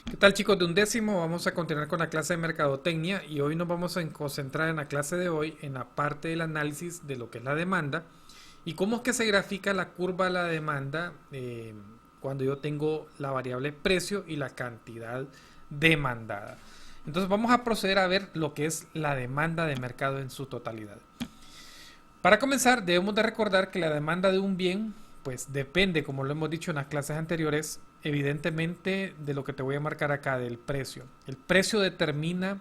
¿Qué tal, chicos de undécimo? Vamos a continuar con la clase de mercadotecnia y hoy nos vamos a concentrar en la clase de hoy en la parte del análisis de lo que es la demanda y cómo es que se grafica la curva de la demanda cuando yo tengo la variable precio y la cantidad demandada. Entonces vamos a proceder a ver lo que es la demanda de mercado en su totalidad. Para comenzar, debemos de recordar que la demanda de un bien, pues depende, como lo hemos dicho en las clases anteriores, evidentemente de lo que te voy a marcar acá, del precio. El precio determina,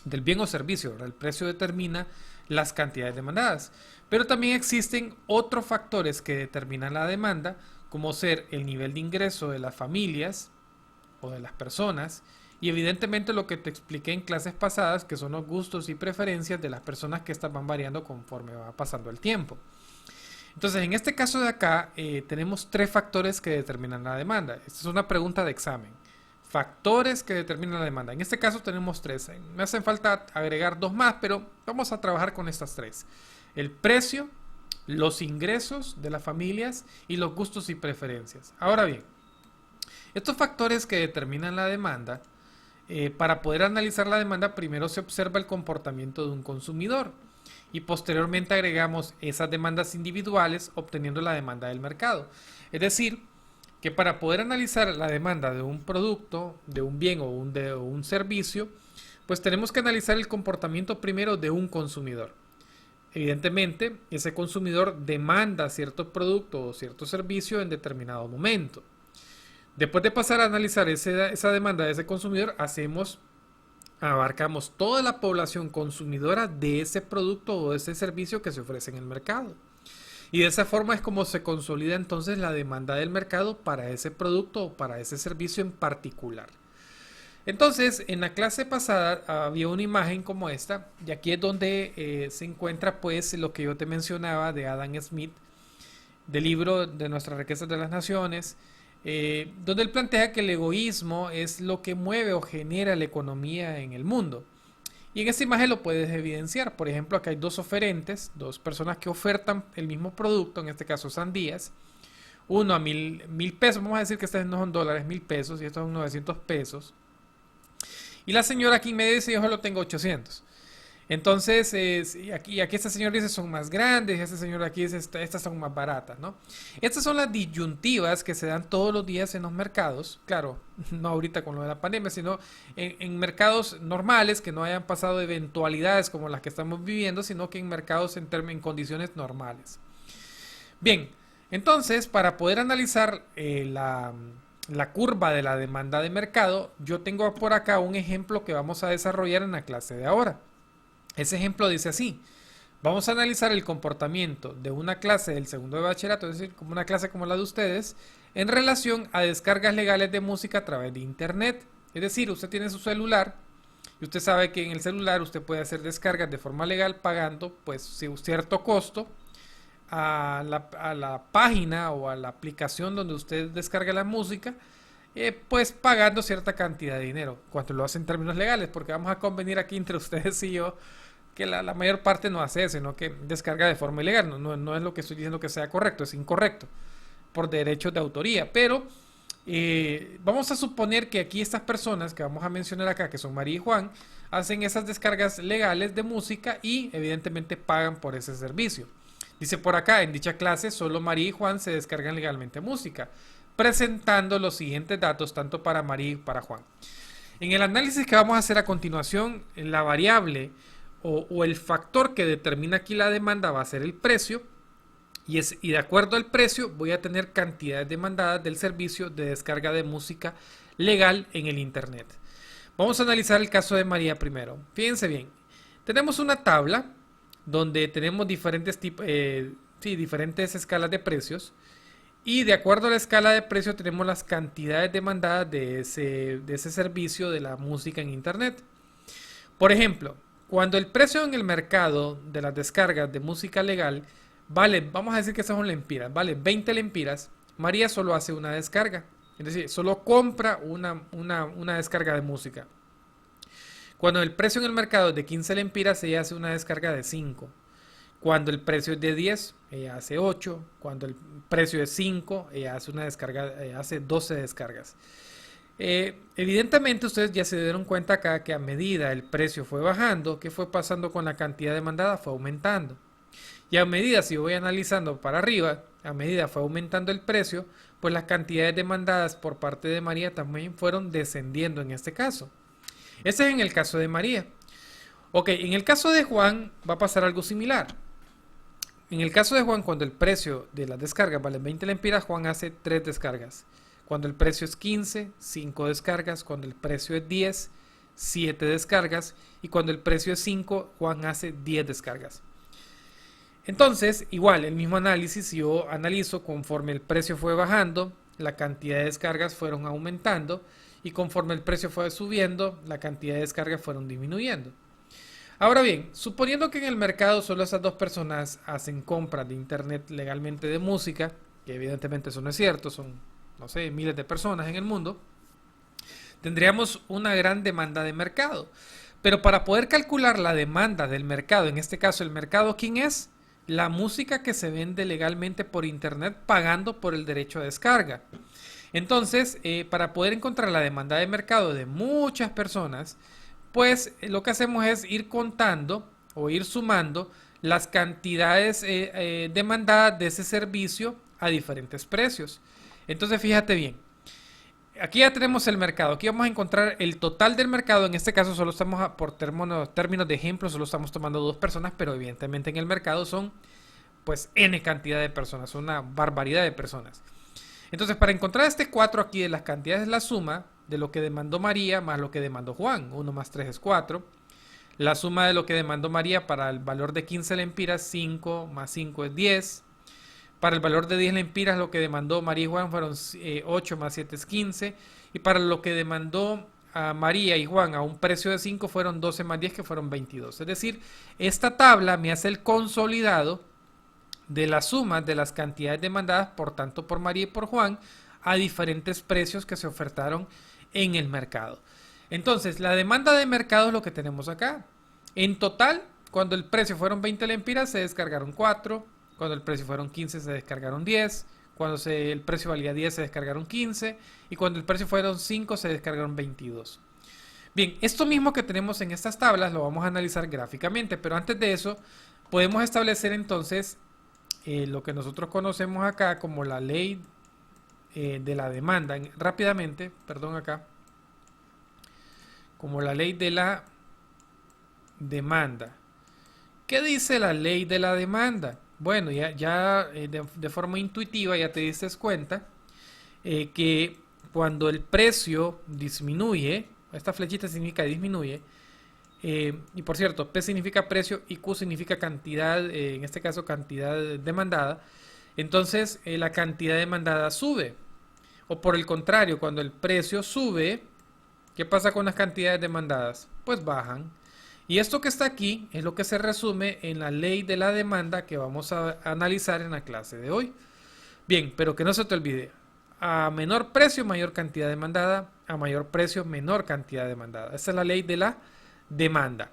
del bien o servicio, ¿verdad? El precio determina las cantidades demandadas. Pero también existen otros factores que determinan la demanda, como ser el nivel de ingreso de las familias o de las personas, y evidentemente lo que te expliqué en clases pasadas, que son los gustos y preferencias de las personas que estas van variando conforme va pasando el tiempo. Entonces, en este caso de acá, tenemos tres factores que determinan la demanda. Esta es una pregunta de examen. Factores que determinan la demanda. En este caso tenemos tres. Me hacen falta agregar dos más, pero vamos a trabajar con estas tres. El precio, los ingresos de las familias y los gustos y preferencias. Ahora bien, estos factores que determinan la demanda, para poder analizar la demanda, primero se observa el comportamiento de un consumidor y posteriormente agregamos esas demandas individuales obteniendo la demanda del mercado. Es decir, que para poder analizar la demanda de un producto, de un bien o de un servicio, pues tenemos que analizar el comportamiento primero de un consumidor. Evidentemente, ese consumidor demanda cierto producto o cierto servicio en determinado momento. Después de pasar a analizar esa demanda de ese consumidor, abarcamos toda la población consumidora de ese producto o de ese servicio que se ofrece en el mercado. Y de esa forma es como se consolida entonces la demanda del mercado para ese producto o para ese servicio en particular. Entonces, en la clase pasada había una imagen como esta, y aquí es donde se encuentra pues lo que yo te mencionaba de Adam Smith, del libro de Nuestras riquezas de las naciones, donde él plantea que el egoísmo es lo que mueve o genera la economía en el mundo. Y en esta imagen lo puedes evidenciar. Por ejemplo, acá hay dos oferentes, dos personas que ofertan el mismo producto, en este caso sandías. Uno a mil pesos, vamos a decir que estos no son dólares, 1000 pesos, y estos son 900 pesos. Y la señora aquí me dice, yo solo tengo 800. Entonces, aquí este señor dice son más grandes, este señor aquí dice estas son más baratas, ¿no? Estas son las disyuntivas que se dan todos los días en los mercados, claro, no ahorita con lo de la pandemia, sino en mercados normales que no hayan pasado eventualidades como las que estamos viviendo, sino que en mercados en condiciones normales. Bien, entonces, para poder analizar la curva de la demanda de mercado, yo tengo por acá un ejemplo que vamos a desarrollar en la clase de ahora. Ese ejemplo dice así: vamos a analizar el comportamiento de una clase del segundo de bachillerato, es decir, como una clase como la de ustedes, en relación a descargas legales de música a través de internet. Es decir, usted tiene su celular y usted sabe que en el celular usted puede hacer descargas de forma legal pagando pues un cierto costo a la página o a la aplicación donde usted descarga la música, pues pagando cierta cantidad de dinero, cuando lo hace en términos legales, porque vamos a convenir aquí entre ustedes y yo que la mayor parte no hace eso, sino que descarga de forma ilegal. No es lo que estoy diciendo que sea correcto, es incorrecto por derechos de autoría. Pero vamos a suponer que aquí estas personas que vamos a mencionar acá, que son María y Juan, hacen esas descargas legales de música y evidentemente pagan por ese servicio. Dice por acá, en dicha clase solo María y Juan se descargan legalmente música, presentando los siguientes datos tanto para María y para Juan. En el análisis que vamos a hacer a continuación, la variable o el factor que determina aquí la demanda va a ser el precio, y de acuerdo al precio voy a tener cantidades demandadas del servicio de descarga de música legal en el internet. Vamos a analizar el caso de María primero. Fíjense bien, tenemos una tabla donde tenemos diferentes escalas de precios, y de acuerdo a la escala de precio tenemos las cantidades demandadas de ese servicio de la música en internet. Por ejemplo, cuando el precio en el mercado de las descargas de música legal vale, vamos a decir que son lempiras, vale 20 lempiras, María solo hace una descarga. Es decir, solo compra una descarga de música. Cuando el precio en el mercado es de 15 lempiras, ella hace una descarga de 5. Cuando el precio es de 10, ella hace 8. Cuando el precio es 5, ella hace una descarga, hace 12 descargas. Evidentemente ustedes ya se dieron cuenta acá que a medida el precio fue bajando, ¿qué fue pasando con la cantidad demandada? Fue aumentando. Y a medida, si voy analizando para arriba, a medida fue aumentando el precio, pues las cantidades demandadas por parte de María también fueron descendiendo en este caso. Ese es en el caso de María. Ok, en el caso de Juan va a pasar algo similar. En el caso de Juan, cuando el precio de las descargas vale 20 lempiras, Juan hace 3 descargas. Cuando el precio es 15, 5 descargas. Cuando el precio es 10, 7 descargas. Y cuando el precio es 5, Juan hace 10 descargas. Entonces, igual, el mismo análisis, yo analizo conforme el precio fue bajando, la cantidad de descargas fueron aumentando y conforme el precio fue subiendo, la cantidad de descargas fueron disminuyendo. Ahora bien, suponiendo que en el mercado solo esas dos personas hacen compras de internet legalmente de música, que evidentemente eso no es cierto, son, no sé, miles de personas en el mundo, tendríamos una gran demanda de mercado. Pero para poder calcular la demanda del mercado, en este caso el mercado, ¿quién es? La música que se vende legalmente por internet pagando por el derecho a descarga. Entonces, para poder encontrar la demanda de mercado de muchas personas, pues lo que hacemos es ir contando o ir sumando las cantidades demandadas de ese servicio a diferentes precios. Entonces, fíjate bien. Aquí ya tenemos el mercado. Aquí vamos a encontrar el total del mercado. En este caso solo estamos, por términos de ejemplo, solo estamos tomando dos personas, pero evidentemente en el mercado son pues n cantidad de personas, una barbaridad de personas. Entonces, para encontrar este 4 aquí de las cantidades es la suma de lo que demandó María más lo que demandó Juan. 1 más 3 es 4. La suma de lo que demandó María para el valor de 15 lempiras, 5 más 5 es 10. Para el valor de 10 lempiras lo que demandó María y Juan fueron 8 más 7 es 15. Y para lo que demandó a María y Juan a un precio de 5 fueron 12 más 10 que fueron 22. Es decir, esta tabla me hace el consolidado de las sumas de las cantidades demandadas por tanto por María y por Juan a diferentes precios que se ofertaron en el mercado. Entonces, la demanda de mercado es lo que tenemos acá. En total, cuando el precio fueron 20 lempiras, se descargaron 4. Cuando el precio fueron 15, se descargaron 10. Cuando el precio valía 10, se descargaron 15. Y cuando el precio fueron 5, se descargaron 22. Bien, esto mismo que tenemos en estas tablas lo vamos a analizar gráficamente. Pero antes de eso, podemos establecer entonces lo que nosotros conocemos acá como la ley de la demanda. Rápidamente, perdón acá. Como la ley de la demanda. ¿Qué dice la ley de la demanda? Bueno, ya de forma intuitiva ya te diste cuenta que cuando el precio disminuye, esta flechita significa disminuye, y por cierto, P significa precio y Q significa cantidad, en este caso cantidad demandada, entonces la cantidad demandada sube. O por el contrario, cuando el precio sube, ¿qué pasa con las cantidades demandadas? Pues bajan. Y esto que está aquí es lo que se resume en la ley de la demanda que vamos a analizar en la clase de hoy. Bien, pero que no se te olvide. A menor precio, mayor cantidad demandada. A mayor precio, menor cantidad demandada. Esa es la ley de la demanda.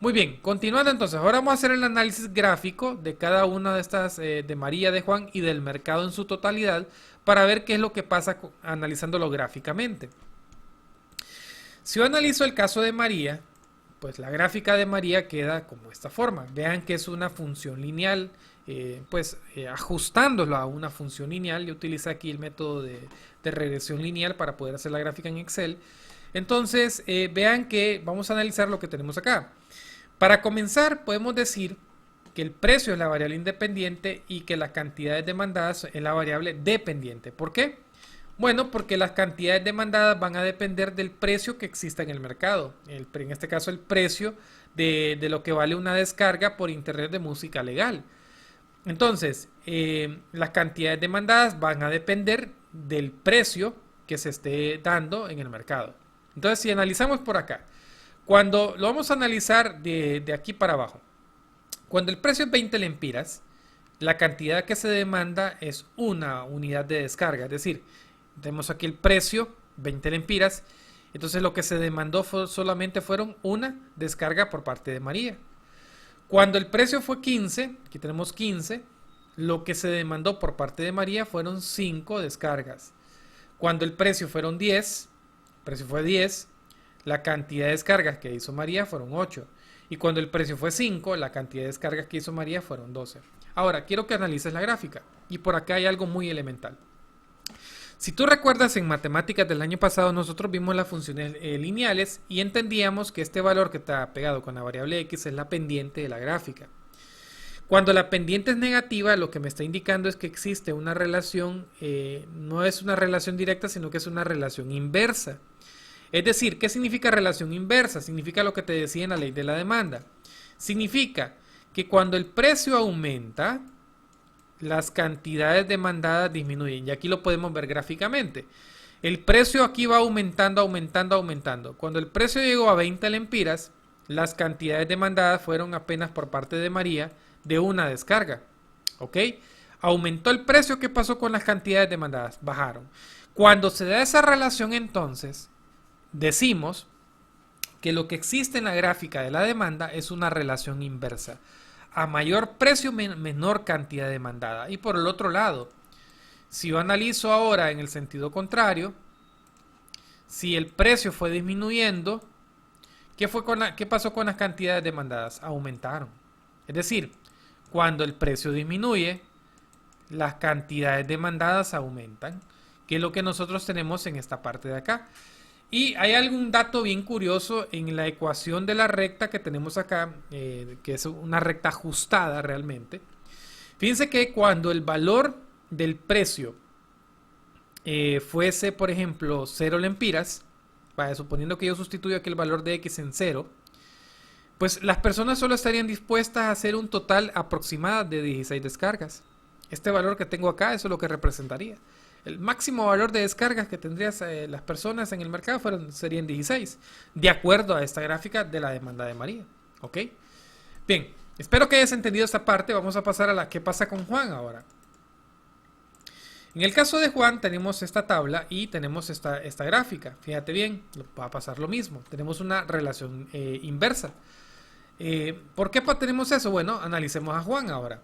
Muy bien, continuando entonces. Ahora vamos a hacer el análisis gráfico de cada una de estas, de María, de Juan y del mercado en su totalidad, para ver qué es lo que pasa analizándolo gráficamente. Si yo analizo el caso de María, pues la gráfica de María queda como esta forma. Vean que es una función lineal, ajustándolo a una función lineal. Yo utilicé aquí el método de regresión lineal para poder hacer la gráfica en Excel. Entonces, vean que vamos a analizar lo que tenemos acá. Para comenzar, podemos decir que el precio es la variable independiente y que las cantidades demandadas es la variable dependiente. ¿Por qué? Bueno, porque las cantidades demandadas van a depender del precio que exista en el mercado. En este caso, el precio de lo que vale una descarga por internet de música legal. Entonces, las cantidades demandadas van a depender del precio que se esté dando en el mercado. Entonces, si analizamos por acá, cuando lo vamos a analizar de aquí para abajo, cuando el precio es 20 lempiras, la cantidad que se demanda es una unidad de descarga. Es decir, tenemos aquí el precio, 20 lempiras. Entonces lo que se demandó solamente fueron una descarga por parte de María. Cuando el precio fue 15, aquí tenemos 15, lo que se demandó por parte de María fueron 5 descargas. Cuando el precio fueron 10, precio fue 10, la cantidad de descargas que hizo María fueron 8. Y cuando el precio fue 5, la cantidad de descargas que hizo María fueron 12. Ahora, quiero que analices la gráfica. Y por acá hay algo muy elemental. Si tú recuerdas, en matemáticas del año pasado nosotros vimos las funciones lineales y entendíamos que este valor que está pegado con la variable x es la pendiente de la gráfica. Cuando la pendiente es negativa, lo que me está indicando es que existe una relación, no es una relación directa, sino que es una relación inversa. Es decir, ¿qué significa relación inversa? Significa lo que te decía en la ley de la demanda. Significa que cuando el precio aumenta, las cantidades demandadas disminuyen. Y aquí lo podemos ver gráficamente. El precio aquí va aumentando, aumentando, aumentando. Cuando el precio llegó a 20 lempiras, las cantidades demandadas fueron apenas por parte de María de una descarga. ¿Ok? Aumentó el precio. ¿Qué pasó con las cantidades demandadas? Bajaron. Cuando se da esa relación, entonces decimos que lo que existe en la gráfica de la demanda es una relación inversa. A mayor precio, menor cantidad demandada. Y por el otro lado, si yo analizo ahora en el sentido contrario, si el precio fue disminuyendo, ¿qué pasó con las cantidades demandadas? Aumentaron. Es decir, cuando el precio disminuye, las cantidades demandadas aumentan, que es lo que nosotros tenemos en esta parte de acá. Y hay algún dato bien curioso en la ecuación de la recta que tenemos acá, que es una recta ajustada realmente. Fíjense que cuando el valor del precio fuese, por ejemplo, 0 lempiras, suponiendo que yo sustituyo aquí el valor de x en 0, pues las personas solo estarían dispuestas a hacer un total aproximado de 16 descargas. Este valor que tengo acá, eso es lo que representaría. El máximo valor de descargas que tendrías las personas en el mercado serían 16, de acuerdo a esta gráfica de la demanda de María. ¿Ok? Bien, espero que hayas entendido esta parte. Vamos a pasar a la que pasa con Juan ahora. En el caso de Juan tenemos esta tabla y tenemos esta gráfica. Fíjate bien, va a pasar lo mismo. Tenemos una relación inversa. ¿Por qué tenemos eso? Bueno, analicemos a Juan ahora.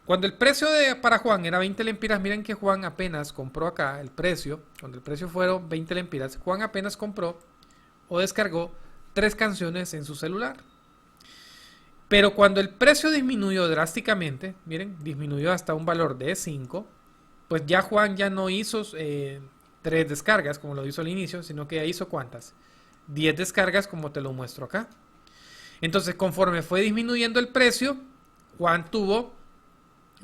Cuando el precio para Juan era 20 lempiras, miren que Juan apenas compró acá el precio. Cuando el precio fueron 20 lempiras, Juan apenas compró o descargó 3 canciones en su celular. Pero cuando el precio disminuyó drásticamente, miren, disminuyó hasta un valor de 5, pues ya Juan ya no hizo 3 descargas como lo hizo al inicio, sino que ya hizo ¿cuántas? 10 descargas como te lo muestro acá. Entonces, conforme fue disminuyendo el precio, Juan tuvo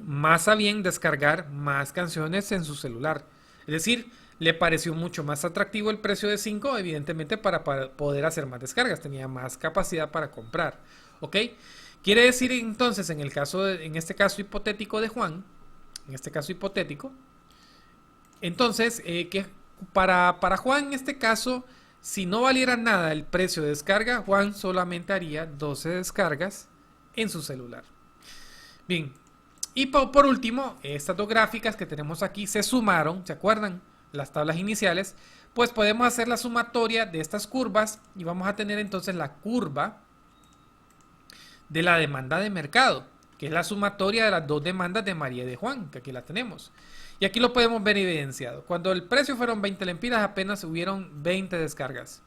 más a bien descargar más canciones en su celular. Es decir, le pareció mucho más atractivo el precio de 5, evidentemente para poder hacer más descargas, tenía más capacidad para comprar. ¿Ok? Quiere decir entonces, en este caso hipotético de Juan, entonces que para Juan en este caso, si no valiera nada el precio de descarga, Juan solamente haría 12 descargas en su celular. Bien. Y por último, estas dos gráficas que tenemos aquí se sumaron, ¿se acuerdan? Las tablas iniciales, pues podemos hacer la sumatoria de estas curvas y vamos a tener entonces la curva de la demanda de mercado, que es la sumatoria de las dos demandas de María y de Juan, que aquí la tenemos. Y aquí lo podemos ver evidenciado. Cuando el precio fueron 20 lempiras, apenas hubieron 20 descargas.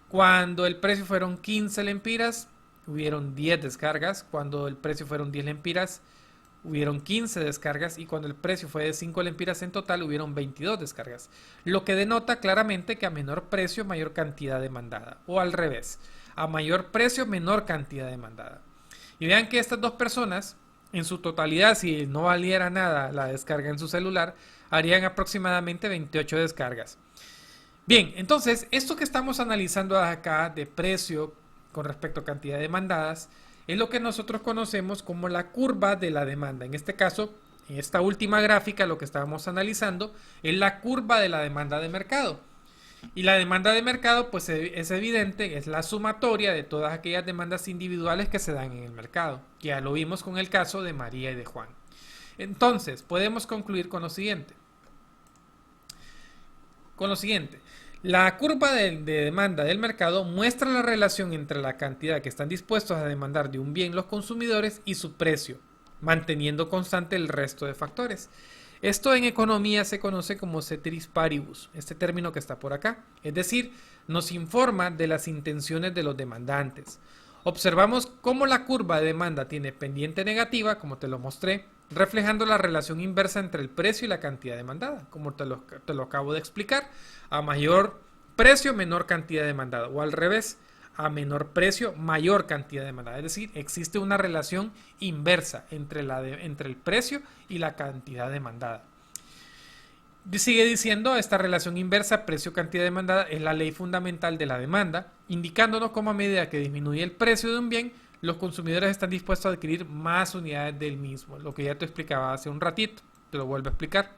Cuando el precio fueron 15 lempiras, hubieron 10 descargas. Cuando el precio fueron 10 lempiras, hubieron 15 descargas, y cuando el precio fue de 5 lempiras en total, hubieron 22 descargas. Lo que denota claramente que a menor precio, mayor cantidad demandada. O al revés, a mayor precio, menor cantidad demandada. Y vean que estas dos personas, en su totalidad, si no valiera nada la descarga en su celular, harían aproximadamente 28 descargas. Bien, entonces, esto que estamos analizando acá de precio con respecto a cantidad demandadas, es lo que nosotros conocemos como la curva de la demanda. En este caso, en esta última gráfica, lo que estábamos analizando es la curva de la demanda de mercado. Y la demanda de mercado, pues es evidente, es la sumatoria de todas aquellas demandas individuales que se dan en el mercado. Ya lo vimos con el caso de María y de Juan. Entonces, podemos concluir con lo siguiente. La curva de demanda del mercado muestra la relación entre la cantidad que están dispuestos a demandar de un bien los consumidores y su precio, manteniendo constante el resto de factores. Esto en economía se conoce como ceteris paribus, este término que está por acá. Es decir, nos informa de las intenciones de los demandantes. Observamos cómo la curva de demanda tiene pendiente negativa, como te lo mostré, reflejando la relación inversa entre el precio y la cantidad demandada, como te lo acabo de explicar. A mayor precio, menor cantidad demandada, o al revés, a menor precio, mayor cantidad demandada. Es decir, existe una relación inversa entre el precio y la cantidad demandada. Sigue diciendo, esta relación inversa precio-cantidad demandada es la ley fundamental de la demanda, indicándonos cómo a medida que disminuye el precio de un bien, los consumidores están dispuestos a adquirir más unidades del mismo. Lo que ya te explicaba hace un ratito, te lo vuelvo a explicar.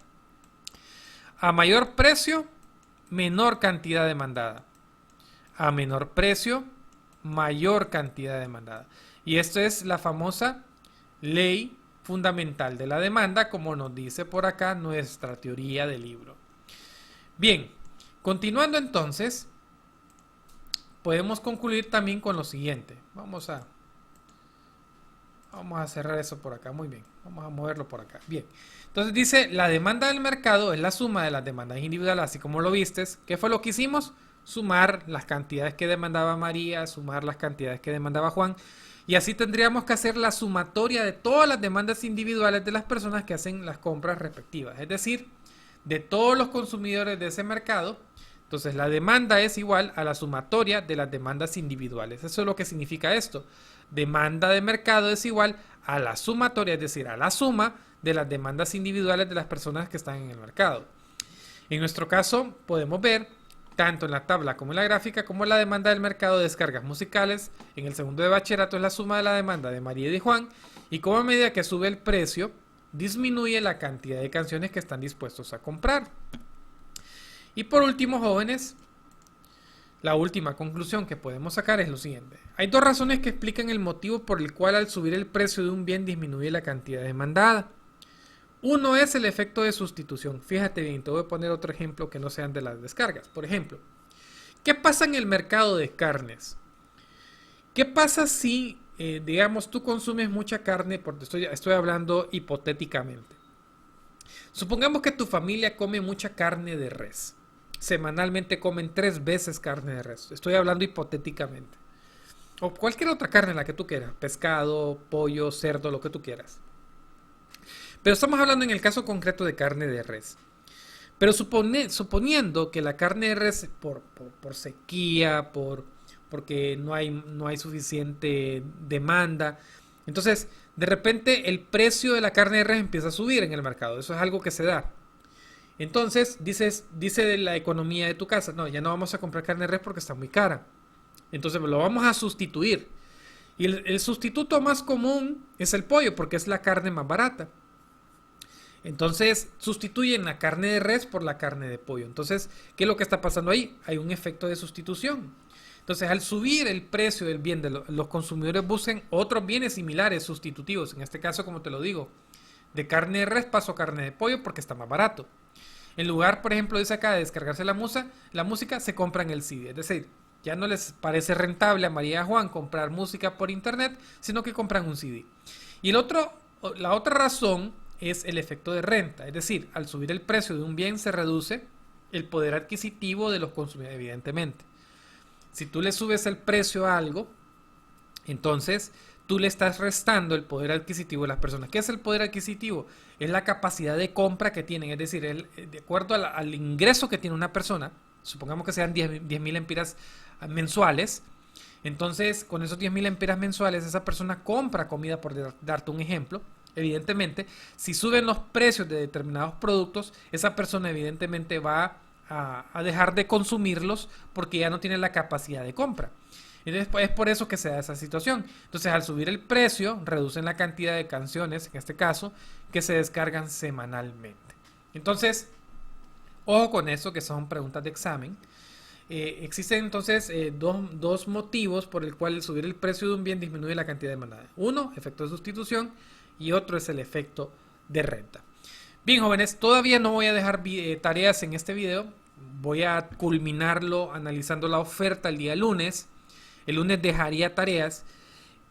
A mayor precio, menor cantidad demandada. A menor precio, mayor cantidad demandada. Y esto es la famosa ley fundamental de la demanda, como nos dice por acá nuestra teoría del libro. Bien, continuando entonces, podemos concluir también con lo siguiente. Vamos a cerrar eso por acá. Muy bien, vamos a moverlo por acá. Bien, entonces dice, la demanda del mercado es la suma de las demandas individuales, así como lo vistes. ¿Qué fue lo que hicimos? Sumar las cantidades que demandaba María, sumar las cantidades que demandaba Juan. Y así tendríamos que hacer la sumatoria de todas las demandas individuales de las personas que hacen las compras respectivas. Es decir, de todos los consumidores de ese mercado. Entonces la demanda es igual a la sumatoria de las demandas individuales. Eso es lo que significa esto. Demanda de mercado es igual a la sumatoria, es decir, a la suma de las demandas individuales de las personas que están en el mercado. En nuestro caso podemos ver tanto en la tabla como en la gráfica, como la demanda del mercado de descargas musicales. En el segundo de bachillerato es la suma de la demanda de María y de Juan, y como a medida que sube el precio, disminuye la cantidad de canciones que están dispuestos a comprar. Y por último, jóvenes, la última conclusión que podemos sacar es lo siguiente. Hay dos razones que explican el motivo por el cual al subir el precio de un bien disminuye la cantidad demandada. Uno es el efecto de sustitución. Fíjate bien, te voy a poner otro ejemplo que no sean de las descargas. Por ejemplo, ¿qué pasa en el mercado de carnes? ¿Qué pasa si, digamos, tú consumes mucha carne? Porque estoy hablando hipotéticamente. Supongamos que tu familia come mucha carne de res. Semanalmente comen 3 veces carne de res. Estoy hablando hipotéticamente. O cualquier otra carne, la que tú quieras. Pescado, pollo, cerdo, lo que tú quieras. Pero estamos hablando en el caso concreto de carne de res. Pero suponiendo que la carne de res, por sequía, porque no hay suficiente demanda, entonces de repente el precio de la carne de res empieza a subir en el mercado. Eso es algo que se da. Entonces dice de la economía de tu casa, no, ya no vamos a comprar carne de res porque está muy cara. Entonces lo vamos a sustituir. Y el sustituto más común es el pollo, porque es la carne más barata. Entonces sustituyen la carne de res por la carne de pollo. Entonces, ¿qué es lo que está pasando ahí? Hay un efecto de sustitución. Entonces, al subir el precio del bien, los consumidores buscan otros bienes similares, sustitutivos. En este caso, como te lo digo, de carne de res paso a carne de pollo porque está más barato. En lugar, por ejemplo, dice acá de descargarse la música, se compran el CD. Es decir, ya no les parece rentable a María y a Juan comprar música por internet, sino que compran un CD. Y la otra razón es el efecto de renta, es decir, al subir el precio de un bien se reduce el poder adquisitivo de los consumidores, evidentemente. Si tú le subes el precio a algo, entonces tú le estás restando el poder adquisitivo de las personas. ¿Qué es el poder adquisitivo? Es la capacidad de compra que tienen, es decir, de acuerdo al ingreso que tiene una persona, supongamos que sean 10.000 lempiras mensuales. Entonces, con esos 10.000 lempiras mensuales, esa persona compra comida, por darte un ejemplo. Evidentemente, si suben los precios de determinados productos, esa persona evidentemente va a dejar de consumirlos porque ya no tiene la capacidad de compra. Entonces, es por eso que se da esa situación. Entonces, al subir el precio, reducen la cantidad de canciones, en este caso, que se descargan semanalmente. Entonces, ojo con eso, que son preguntas de examen. Existen entonces dos motivos por el cual el subir el precio de un bien disminuye la cantidad demandada. Uno, efecto de sustitución, y otro es el efecto de renta. Bien, jóvenes, todavía no voy a dejar tareas en este video. Voy a culminarlo analizando la oferta el día lunes. El lunes dejaría tareas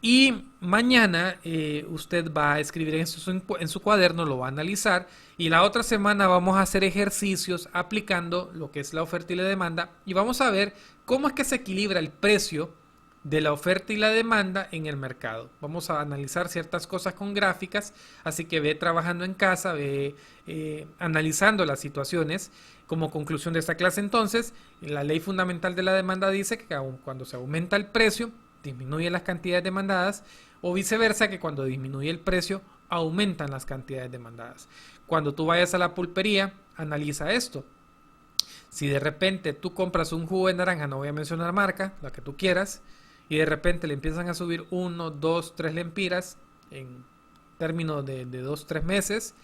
Y mañana usted va a escribir en su cuaderno, lo va a analizar. Y la otra semana vamos a hacer ejercicios aplicando lo que es la oferta y la demanda. Y vamos a ver cómo es que se equilibra el precio de la oferta y la demanda en el mercado. Vamos a analizar ciertas cosas con gráficas, así que ve trabajando en casa, ve analizando las situaciones. Como conclusión de esta clase entonces, la ley fundamental de la demanda dice que cuando se aumenta el precio, disminuyen las cantidades demandadas, o viceversa, que cuando disminuye el precio, aumentan las cantidades demandadas. Cuando tú vayas a la pulpería, analiza esto. Si de repente tú compras un jugo de naranja, no voy a mencionar marca, la que tú quieras, y de repente le empiezan a subir 1, 2, 3 lempiras en términos de 2, 3 meses,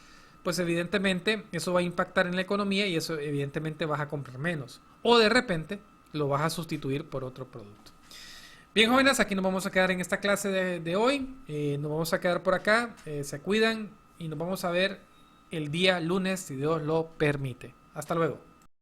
pues evidentemente eso va a impactar en la economía y eso evidentemente vas a comprar menos. O de repente lo vas a sustituir por otro producto. Bien, jóvenes, aquí nos vamos a quedar en esta clase de hoy. Nos vamos a quedar por acá. Se cuidan y nos vamos a ver el día lunes, si Dios lo permite. Hasta luego.